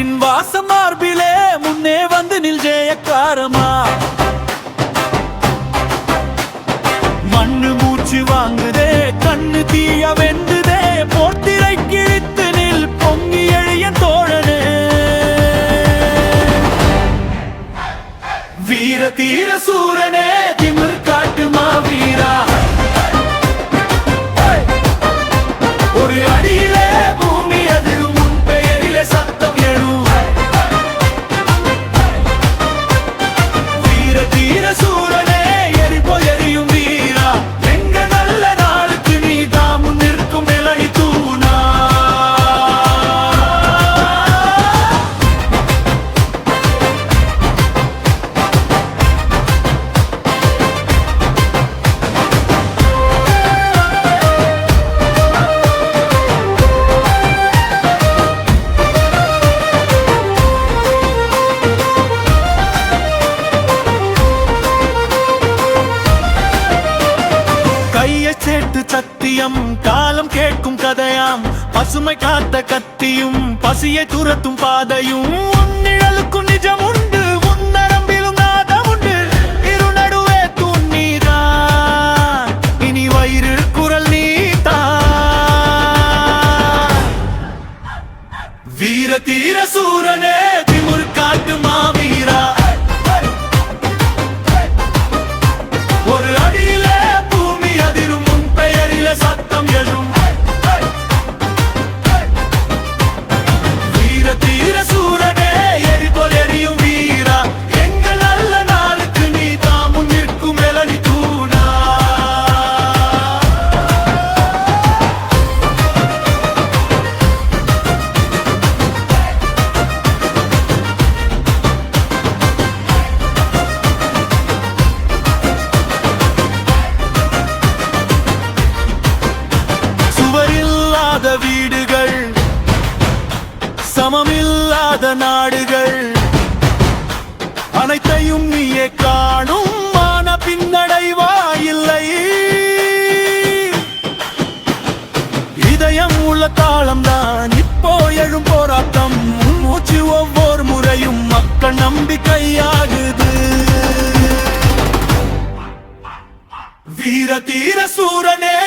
மண்ணின் வாசம் மார்பிலே முன்னே வந்து நில் ஜெயக்காரமா. மண்ணு மூச்சு வாங்குதே, கண்ணு தீய வெந்துதே, போர்த்திரை கிழித்து நில் பொங்கி எழிய தோழனே. வீர தீர சூரனே, திமிர் காட்டு மாவீரா. ஒரு அடியிலே பூமி அதிரும், உன் பெயரிலே சத்தம் எழும். வீர தீர சூரனே, எரிபோ எரியும் வீரா. எங்க நல்ல நாளுக்கு நீ தாமும் நிற்கும் நிலை தூணா. சேட்டு சத்தியம் காலம் கேட்கும் கதையாம். பசுமை காத்த கத்தியும் பசியை துரத்தும் பாதையும். உன்னிழலுக்கும் நிஜம் உண்டு, உன் நரம்பிலும் நாதம் உண்டு. இரு நடுவே தூண் நீதான், இனி வயிறு குரல் நீதான். வீர தீர சூரனே, திமிர் காட்டு மாவீரா. ஒரு அடியிலே பூமி அதிரும், உன் பெயரிலே சத்தம் எழும். வீர தீர சூரனே, எரிபோல் எரியும் வீரா. எங்க நல்ல நாளுக்கு நீ தாமும் நிற்கும் மெலடி தூணா. சுவரில்லாத வீடுகள், சமமில்லாத நாடுகள், அனைத்தையும் நீயே காணும். மான பின்னடைவா இல்லை. இதயம் உள்ள காலம்தான் இப்போ எழும் போராட்டம். மூச்சு ஒவ்வொரு முறையும் மக்கள் நம்பிக்கையாகுது. வீர தீர சூரனே,